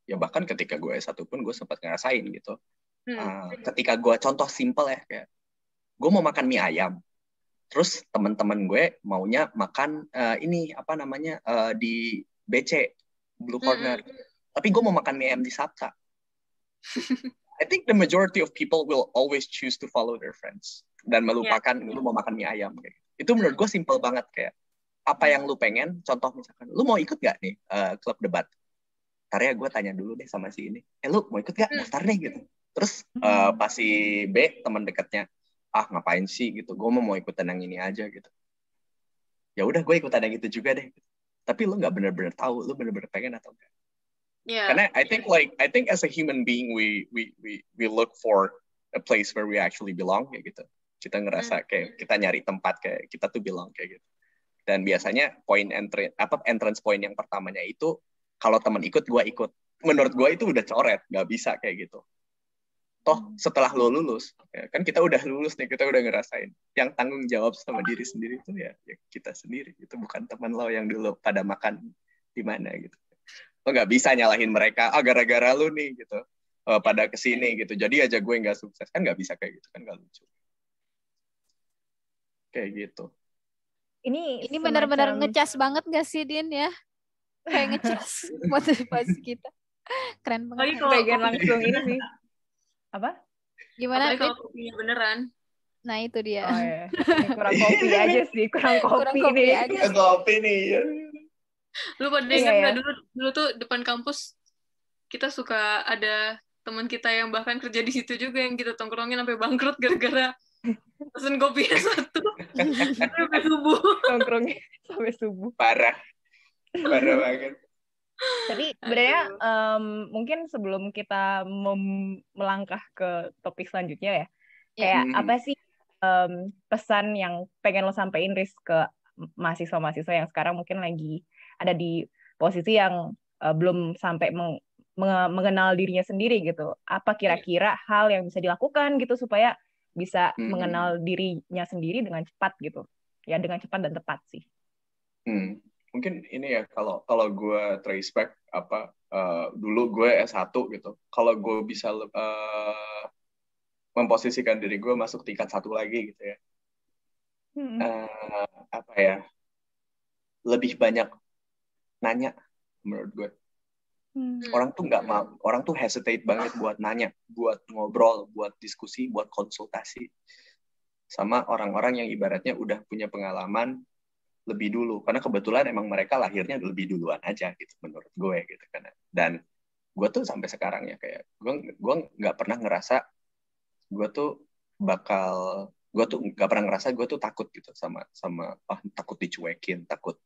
ya bahkan ketika gue S1 pun gue sempat ngerasain gitu. Ketika gue contoh simple ya, kayak gue mau makan mie ayam, terus teman-teman gue maunya makan ini apa namanya di BC Blue Corner, tapi gue mau makan mie ayam di Sabta. I think the majority of people will always choose to follow their friends dan melupakan lu mau makan mie ayam kayak. Itu menurut gue simple banget, kayak apa yang lu pengen. Contoh misalkan lu mau ikut gak nih klub debat, ntar ya gue tanya dulu deh sama si ini, lu mau ikut gak, daftar nih gitu. Terus pas si B teman dekatnya, ngapain sih gitu, gue mau ikutan yang ini aja gitu. Ya udah gue ikutan yang itu juga deh. Tapi lu nggak benar-benar tahu lu benar-benar pengen atau enggak. Karena I think as a human being we look for a place where we actually belong kayak gitu. Kita ngerasa kayak kita nyari tempat kayak kita tuh belong kayak gitu. Dan biasanya entrance point yang pertamanya itu kalau teman ikut gue ikut. Menurut gue itu udah coret, nggak bisa kayak gitu. Toh setelah lo lulus, ya, kan kita udah lulus nih, kita udah ngerasain. Yang tanggung jawab sama diri sendiri itu ya kita sendiri. Itu bukan teman lo yang dulu pada makan di mana gitu. Lo nggak bisa nyalahin mereka, gara-gara lo nih gitu, pada kesini gitu. Jadi aja gue nggak sukses, kan nggak bisa kayak gitu, kan nggak lucu. Kayak gitu. Ini benar-benar ngecas banget nggak sih, Din ya? Kayak ngecas motivasi kita. Keren banget. Bagian langsung ini sih. Apa? Gimana? Apalagi kalau kopinya beneran. Nah itu dia. Oh, ya. Ini kurang kopi aja sih, kurang kopi nih. Kopi nih ya. Lu pada ingat nggak dulu tuh depan kampus kita suka ada teman kita yang bahkan kerja di situ juga yang kita tongkrongin sampai bangkrut gara-gara pesen kopinya satu sampai subuh. Tongkrongnya sampai subuh. Parah banget. Tapi sebenarnya mungkin sebelum kita melangkah ke topik selanjutnya ya, kayak apa sih pesan yang pengen lo sampein, Riz, ke mahasiswa-mahasiswa yang sekarang mungkin lagi ada di posisi yang belum sampai mengenal dirinya sendiri gitu. Apa kira-kira hal yang bisa dilakukan gitu supaya bisa mengenal dirinya sendiri dengan cepat gitu. Ya dengan cepat dan tepat sih. Mungkin ini ya, kalau gue trace back dulu gue S1 gitu. Kalau gue bisa memposisikan diri gue masuk tingkat 1 lagi gitu ya. Lebih banyak nanya menurut gue. Orang tuh hesitate banget buat nanya, buat ngobrol, buat diskusi, buat konsultasi sama orang-orang yang ibaratnya udah punya pengalaman lebih dulu, karena kebetulan emang mereka lahirnya lebih duluan aja gitu menurut gue gitu kan. Dan gue tuh sampai sekarang ya kayak gue nggak pernah ngerasa gue tuh nggak pernah ngerasa gue tuh takut gitu sama takut dicuekin, takut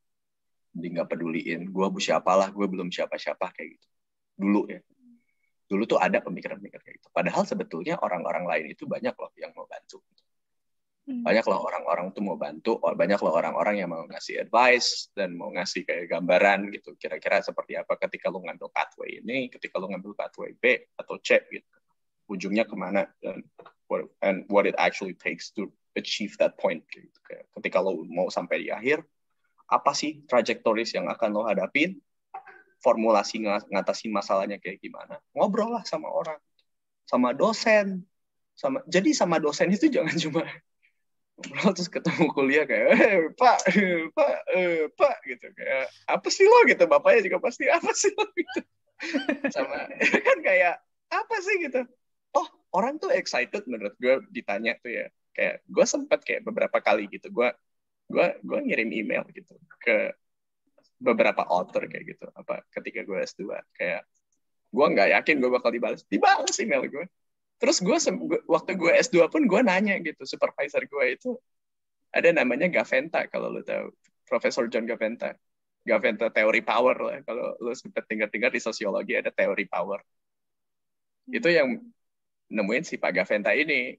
di nggak peduliin, gue siapalah, gue belum siapa-siapa kayak gitu. Dulu tuh ada pemikiran-pemikiran kayak gitu. Padahal sebetulnya orang-orang lain itu banyak loh yang mau bantu. Banyak loh orang-orang tuh mau bantu, banyak loh orang-orang yang mau ngasih advice dan mau ngasih kayak gambaran gitu. Kira-kira seperti apa ketika lo ngambil pathway ini, ketika lo ngambil pathway B atau C gitu. Ujungnya kemana dan what it actually takes to achieve that point gitu. Ketika lo mau sampai di akhir, apa sih trajectories yang akan lo hadapin, formulasi ngatasin masalahnya kayak gimana, ngobrol lah sama orang, sama dosen, jadi sama dosen itu jangan cuma ngobrol terus ketemu kuliah kayak pak gitu, kayak apa sih lo gitu, bapaknya juga pasti apa sih lo gitu, sama kan kayak apa sih gitu. Orang tuh excited menurut gue ditanya tuh ya, kayak gue sempat kayak beberapa kali gitu gue ngirim email gitu ke beberapa author kayak gitu ketika gue S2, kayak gue nggak yakin gue bakal dibalas email gue. Terus waktu gue S2 pun gue nanya gitu, supervisor gue itu ada namanya Gaventa, kalau lo tahu, Profesor John Gaventa teori power lah, kalau lo sempat dengar di sosiologi ada teori power. Itu yang nemuin si Pak Gaventa ini,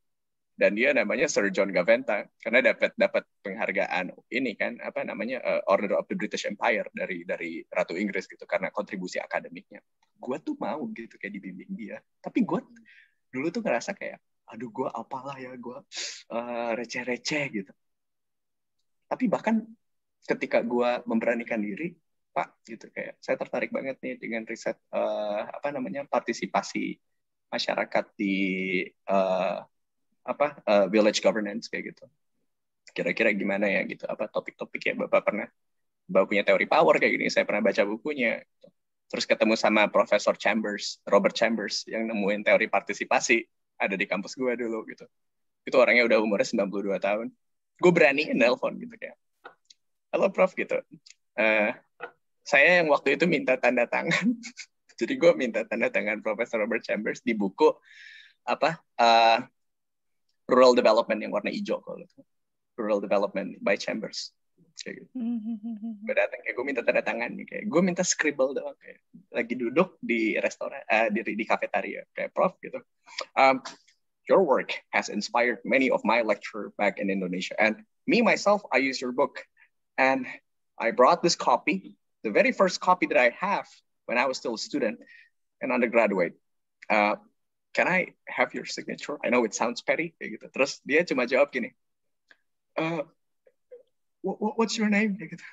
dan dia namanya Sir John Gaventa karena dapat penghargaan ini kan Order of the British Empire dari Ratu Inggris gitu karena kontribusi akademiknya. Gue tuh mau gitu kayak dibimbing dia, tapi gue dulu tuh ngerasa kayak aduh gue apalah ya, gue receh-receh gitu. Tapi bahkan ketika gue memberanikan diri, Pak gitu, kayak saya tertarik banget nih dengan riset partisipasi masyarakat di village governance kayak gitu. Kira-kira gimana ya gitu, topik-topik ya Bapak punya teori power kayak gini, saya pernah baca bukunya. Terus ketemu sama Profesor Robert Chambers yang nemuin teori partisipasi, ada di kampus gue dulu gitu. Itu orangnya udah umurnya 92 tahun. Gue beraniin nelpon gitu kayak, halo Prof gitu. Saya yang waktu itu minta tanda tangan. Jadi gue minta tanda tangan Profesor Robert Chambers di buku Rural Development yang warna hijau, kalau Rural Development by Chambers. Kayak gitu. Gue datang kayak gue minta tanda tangan nih, kayak gue minta scribble doang, kayak lagi duduk di restoran di kafetaria kayak Prof gitu. Your work has inspired many of my lecturer back in Indonesia, and me myself, I use your book, and I brought this copy, the very first copy that I have when I was still a student and undergraduate. Can I have your signature? I know it sounds petty kayak gitu. Terus dia cuma jawab gini, what's your name? Kayak gitu.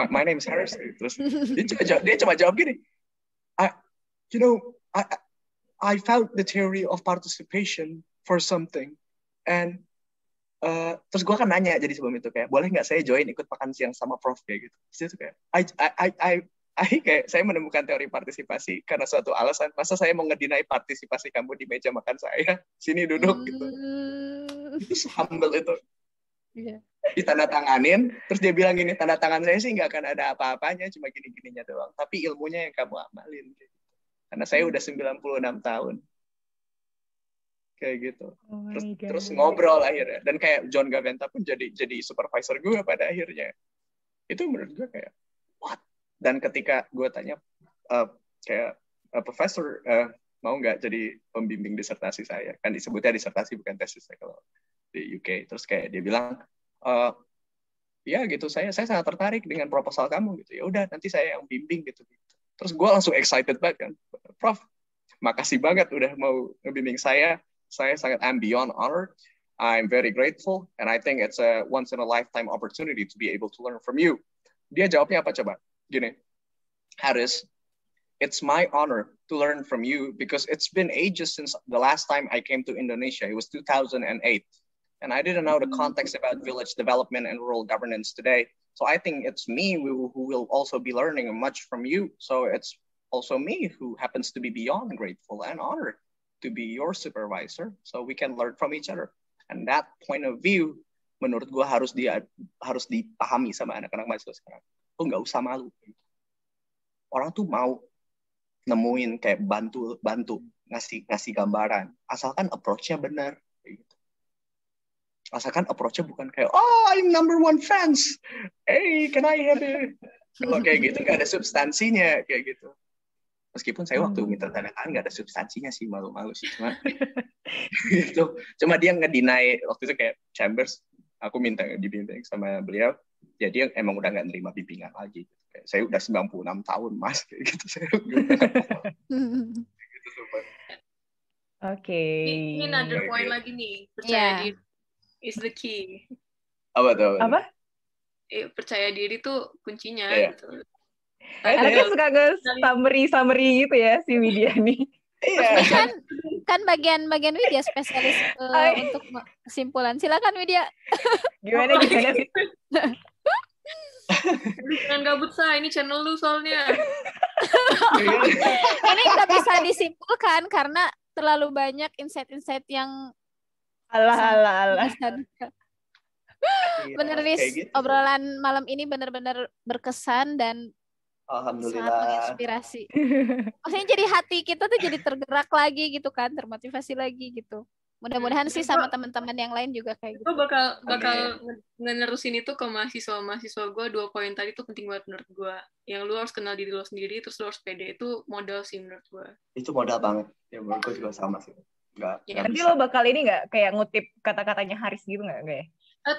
My name is Harris. Terus dia cuma jawab gini, I found the theory of participation for something, and terus gue kan nanya jadi sebelum itu kayak, boleh nggak saya join ikut makan siang sama Prof kayak gitu. Terus itu kayak, kayak saya menemukan teori partisipasi karena suatu alasan. Masa saya mau ngedinai partisipasi kamu di meja makan saya, sini duduk gitu. Itu humble itu. Yeah. Ditandatanganin, terus dia bilang gini, tanda tangan saya sih nggak akan ada apa-apanya, cuma gini-gininya doang, tapi ilmunya yang kamu amalin gitu. Karena saya udah 96 tahun kayak gitu. Terus ngobrol akhirnya, dan kayak John Gaventa pun jadi supervisor gue pada akhirnya. Itu menurut gue kayak what? Dan ketika gue tanya kayak profesor mau nggak jadi pembimbing disertasi saya, kan disebutnya disertasi bukan tesis ya kalau di UK. Terus kayak dia bilang, ya gitu, saya sangat tertarik dengan proposal kamu gitu. Ya udah, nanti saya yang bimbing gitu. Terus gue langsung excited banget kan, Prof, makasih banget udah mau ngebimbing saya. Saya sangat, I'm beyond honored. I'm very grateful, and I think it's a once in a lifetime opportunity to be able to learn from you. Dia jawabnya apa coba? Gini, Harris, it's my honor to learn from you because it's been ages since the last time I came to Indonesia. It was 2008. And I didn't know the context about village development and rural governance today. So I think it's me who will also be learning much from you. So it's also me who happens to be beyond grateful and honored to be your supervisor. So we can learn from each other. And that point of view, menurut gue harus dipahami sama anak-anak mahasiswa sekarang. Tuh nggak usah malu. Orang tuh mau nemuin kayak bantu ngasih gambaran, asalkan approach-nya benar kayak gitu. Asalkan approach-nya bukan kayak I'm number one fans, hey can I have it. Kalau kayak gitu nggak ada substansinya kayak gitu. Meskipun saya waktu minta tanda tangan nggak ada substansinya sih, malu-malu sih, gitu. Cuma dia ngedeny waktu itu kayak Chambers, aku minta dibimbing sama beliau, jadi emang udah nggak nerima bimbingan lagi. Kayak, saya udah 96 tahun mas, kayak gitu. Saya Oke. Ini another point lagi nih, percaya diri is the key. Apa tuh? Apa? Percaya diri tuh kuncinya gitu. Anaknya suka nge-summary gitu ya si Widya nih. Iya. Kan bagian Widya spesialis untuk kesimpulan. Silakan Widya. Gimana sih? Jangan gabut ini channel lu soalnya. Ini nggak bisa disimpulkan karena terlalu banyak insight-insight yang alah. Bener nih, gitu. Obrolan malam ini benar-benar berkesan dan alhamdulillah sangat menginspirasi. Maksudnya jadi hati kita tuh jadi tergerak lagi gitu kan, termotivasi lagi gitu. Mudah-mudahan sih sama teman-teman yang lain juga kayak gitu. Gue bakal ngenerusin itu ke mahasiswa gue. 2 poin tadi tuh penting banget menurut gue. Yang lu harus kenal diri lo sendiri, terus lu harus pede, itu modal sih menurut gue. Itu modal banget. Ya menurut gue juga sama sih. Nanti lo bakal ini nggak kayak ngutip kata-katanya Haris gitu nggak ya?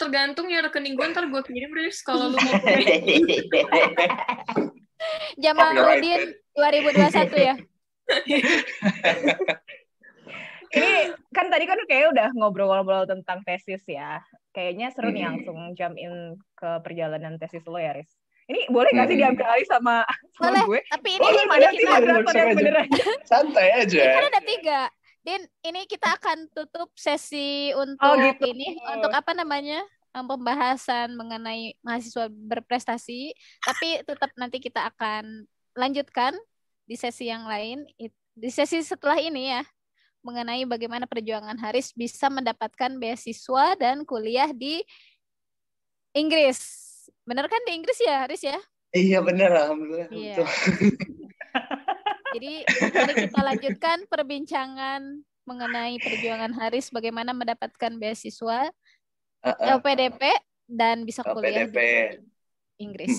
Tergantung ya rekening gue, ntar gue kirim Riz kalau lu mau. Jamaluddin 2021 ya. Ini kan tadi kan kayak udah ngobrol-ngobrol tentang tesis ya. Kayaknya seru nih langsung jump in ke perjalanan tesis lo ya, Riz. Ini boleh nggak sih diambil alih sama gue? Tapi ini mana sih beneran? Santai aja. Kan ada 3. Din, ini kita akan tutup sesi untuk untuk apa namanya? Pembahasan mengenai mahasiswa berprestasi, tapi tetap nanti kita akan lanjutkan di sesi yang lain, di sesi setelah ini ya, mengenai bagaimana perjuangan Haris bisa mendapatkan beasiswa dan kuliah di Inggris. Benar kan di Inggris ya, Haris ya? Iya benar, alhamdulillah. Iya. Jadi mari kita lanjutkan perbincangan mengenai perjuangan Haris bagaimana mendapatkan beasiswa LPDP dan bisa kuliah di Inggris.